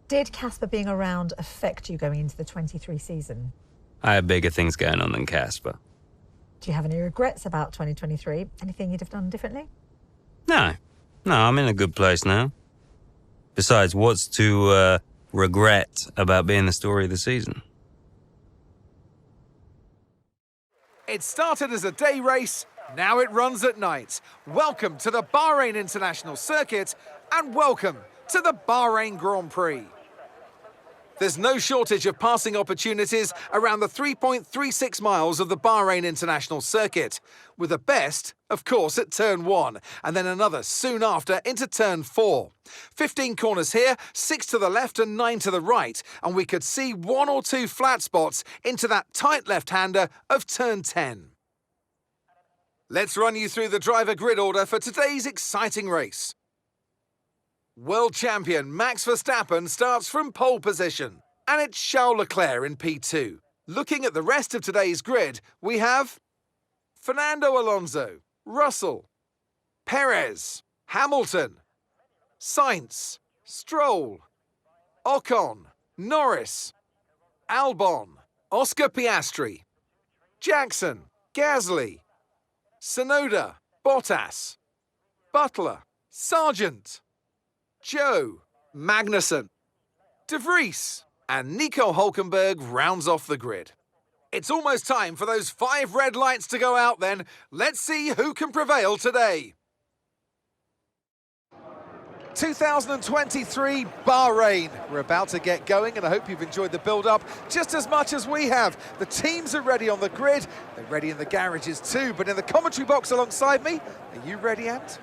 Did Casper being around affect you going into the 23 season? I have bigger things going on than Casper. Do you have any regrets about 2023? Anything you'd have done differently? No, I'm in a good place now. Besides, what's to regret about being the story of the season? It started as a day race, now it runs at night. Welcome to the Bahrain International Circuit, and welcome to the Bahrain Grand Prix. There's no shortage of passing opportunities around the 3.36 miles of the Bahrain International Circuit, with the best, of course, at turn 1, and then another soon after into turn 4. 15 corners here, 6 to the left and 9 to the right, and we could see 1 or 2 flat spots into that tight left-hander of turn 10. Let's run you through the driver grid order for today's exciting race. World champion Max Verstappen starts from pole position, and it's Charles Leclerc in P2. Looking at the rest of today's grid, we have Fernando Alonso, Russell, Perez, Hamilton, Sainz, Stroll, Ocon, Norris, Albon, Oscar Piastri, Jackson, Gasly, Tsunoda, Bottas, Butler, Sargent, Joe, Magnussen, De Vries, and Nico Hülkenberg rounds off the grid. It's almost time for those 5 red lights to go out then. Let's see who can prevail today. 2023 Bahrain. We're about to get going, and I hope you've enjoyed the build-up just as much as we have. The teams are ready on the grid. They're ready in the garages too, but in the commentary box alongside me, are you ready, Ant?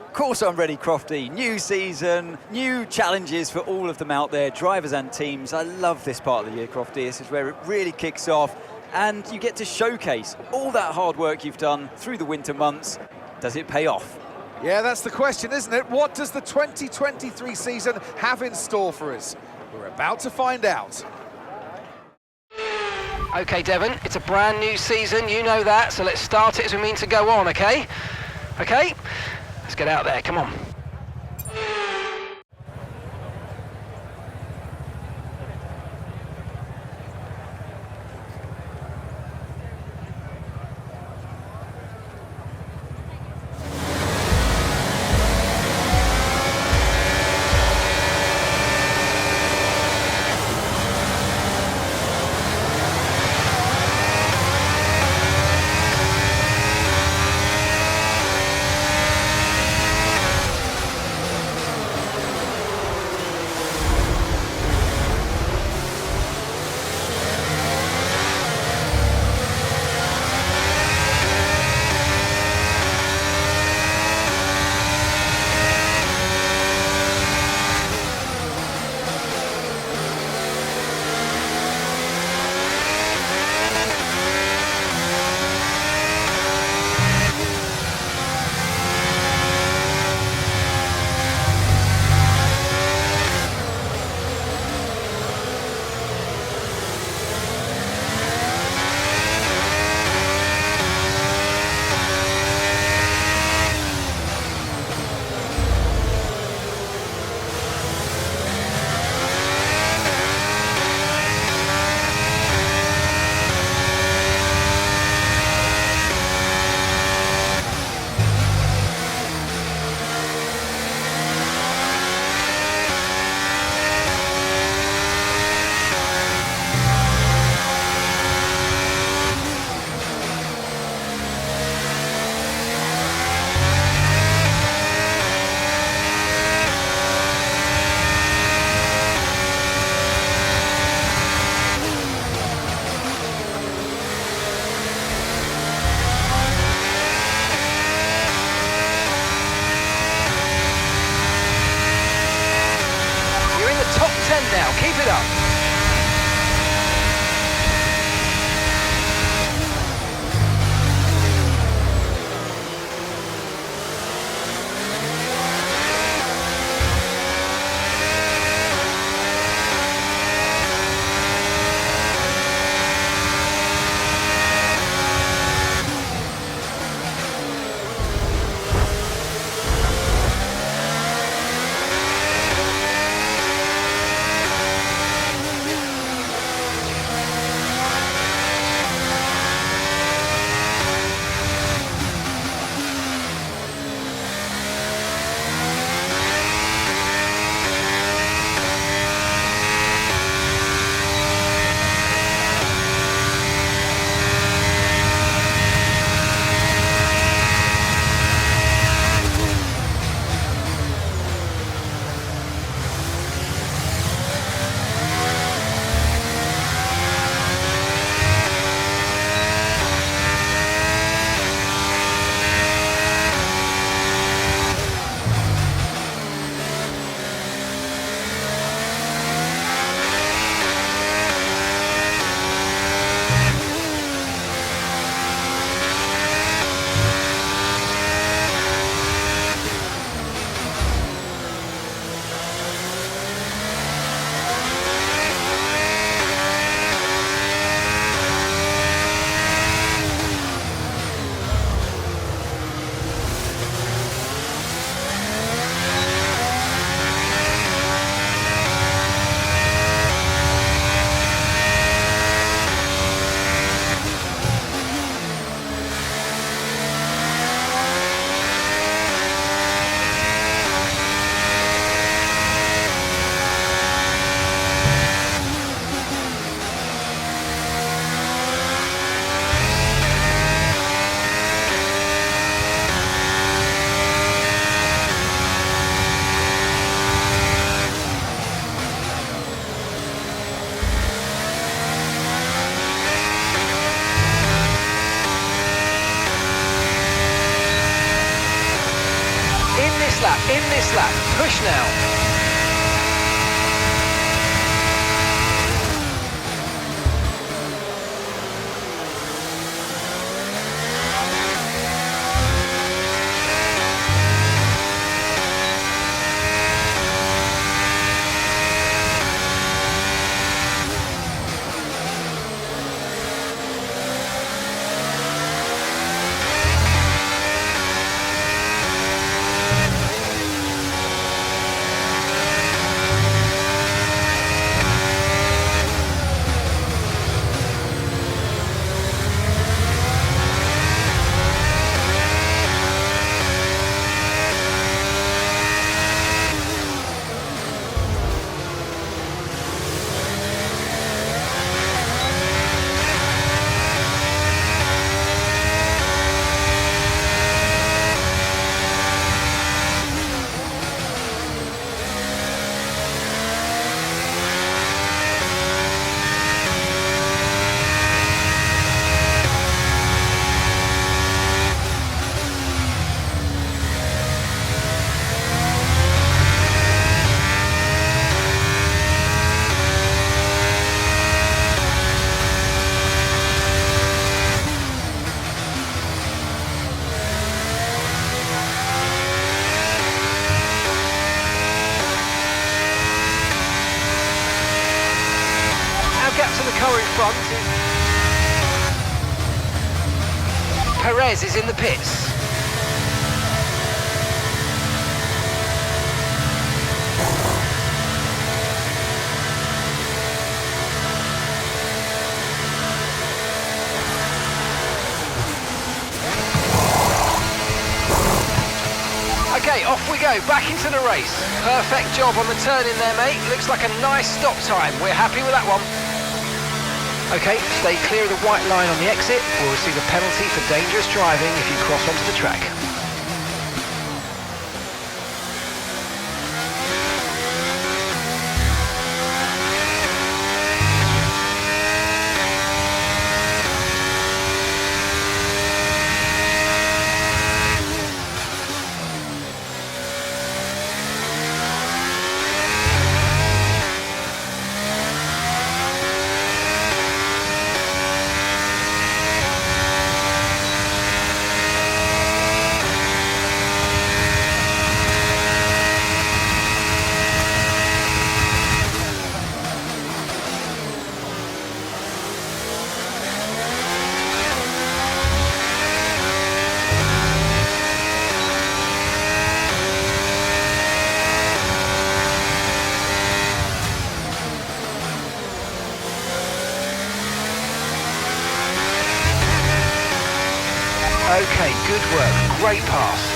Of course I'm ready, Crofty. New season, new challenges for all of them out there, drivers and teams. I love this part of the year, Crofty. This is where it really kicks off, and you get to showcase all that hard work you've done through the winter months. Does it pay off? Yeah, that's the question, isn't it? What does the 2023 season have in store for us? We're about to find out. Okay, Devon, it's a brand new season, you know that, so let's start it as we mean to go on, okay? Okay? Let's get out there, come on. Now, keep it up. this lap, in this lap. Push now. Gaps in the car in front. Perez is in the pits. Okay, off we go, back into the race. Perfect job on the turn in there, mate. Looks like a nice stop time. We're happy with that one. Okay, stay clear of the white line on the exit. We'll receive a penalty for dangerous driving if you cross onto the track. Okay, good work. Great pass.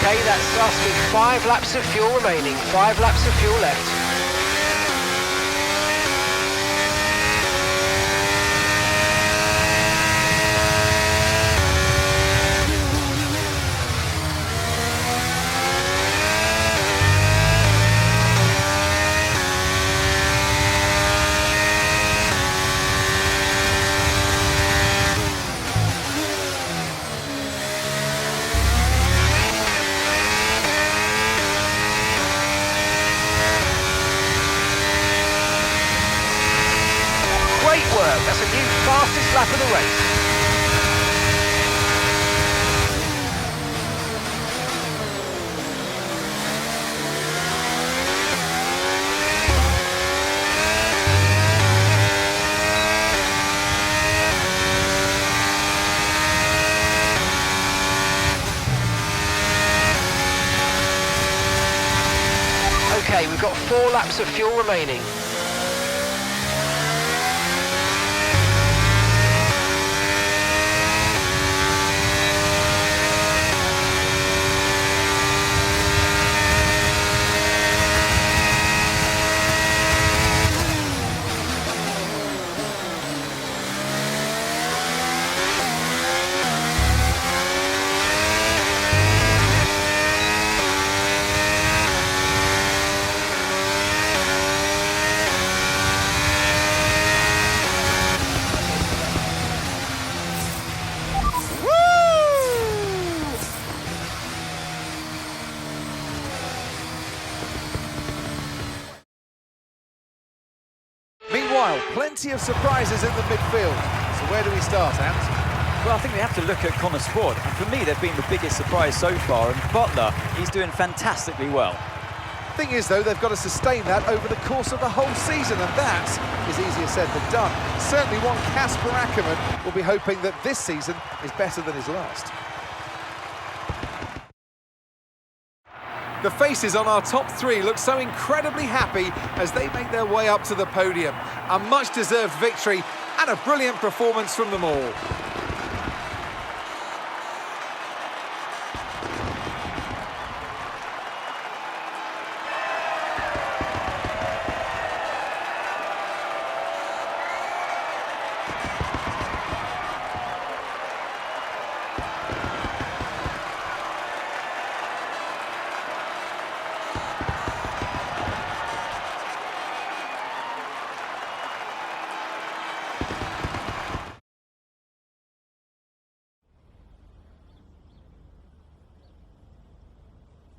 Okay, that's us with 5 laps of fuel remaining, 5 laps of fuel left. Great work, that's a new fastest lap of the race. Okay, we've got 4 laps of fuel remaining. Meanwhile, plenty of surprises in the midfield. So where do we start, Ant? Well, I think we have to look at Connor Sport. And for me, they've been the biggest surprise so far. And Butler, he's doing fantastically well. Thing is, though, they've got to sustain that over the course of the whole season, and that is easier said than done. Certainly one Casper Ackermann will be hoping that this season is better than his last. The faces on our top three look so incredibly happy as they make their way up to the podium. A much-deserved victory and a brilliant performance from them all.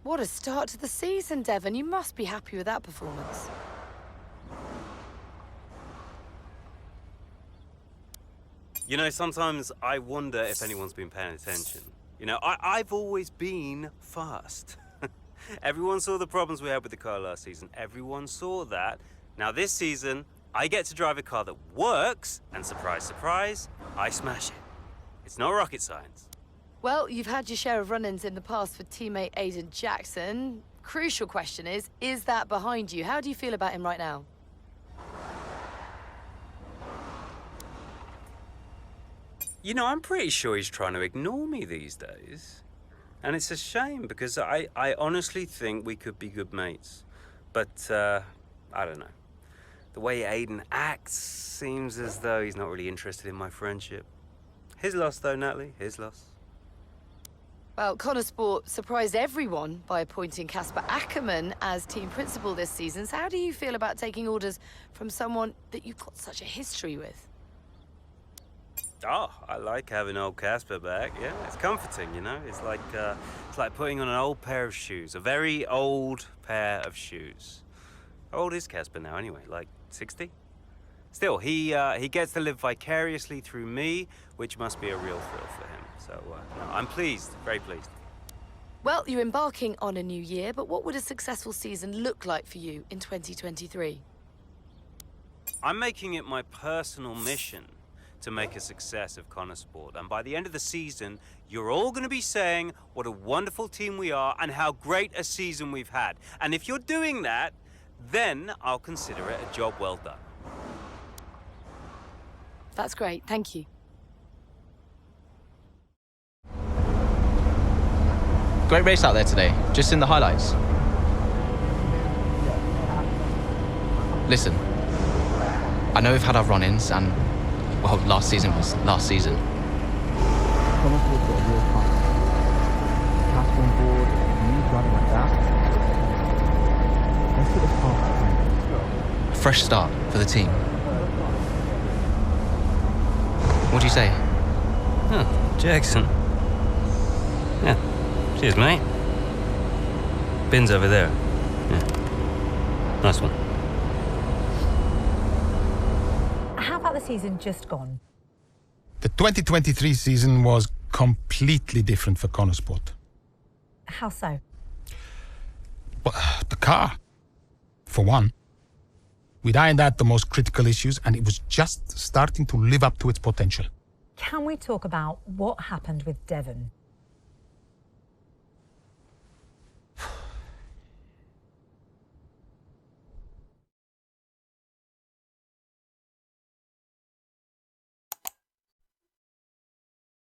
What a start to the season, Devon. You must be happy with that performance. You know, sometimes I wonder if anyone's been paying attention. You know, I've always been fast. Everyone saw the problems we had with the car last season. Everyone saw that. Now this season, I get to drive a car that works, and surprise, surprise, I smash it. It's not rocket science. Well, you've had your share of run-ins in the past with teammate Aiden Jackson. Crucial question is that behind you? How do you feel about him right now? You know, I'm pretty sure he's trying to ignore me these days. And it's a shame because I honestly think we could be good mates. But, I don't know. The way Aiden acts seems as though he's not really interested in my friendship. His loss though, Natalie, his loss. Well, Connor Sport surprised everyone by appointing Casper Ackermann as team principal this season. So how do you feel about taking orders from someone that you've got such a history with? Oh, I like having old Casper back. Yeah, it's comforting, you know. It's like putting on an old pair of shoes, a very old pair of shoes. How old is Casper now, anyway? Like 60? Still, he gets to live vicariously through me, which must be a real thrill for him. So, no, I'm pleased, very pleased. Well, you're embarking on a new year, but what would a successful season look like for you in 2023? I'm making it my personal mission to make a success of Connor Sport. And by the end of the season, you're all going to be saying what a wonderful team we are and how great a season we've had. And if you're doing that, then I'll consider it a job well done. That's great, thank you. Great race out there today, just in the highlights. Listen, I know we've had our run-ins and, well, last season was last season. A fresh start for the team. What do you say? Oh, Jackson. Yeah. Cheers, mate. Bin's over there. Yeah. Nice one. How about the season just gone? The 2023 season was completely different for Connor Sport. How so? But the car, for one. We'd ironed out the most critical issues and it was just starting to live up to its potential. Can we talk about what happened with Devon?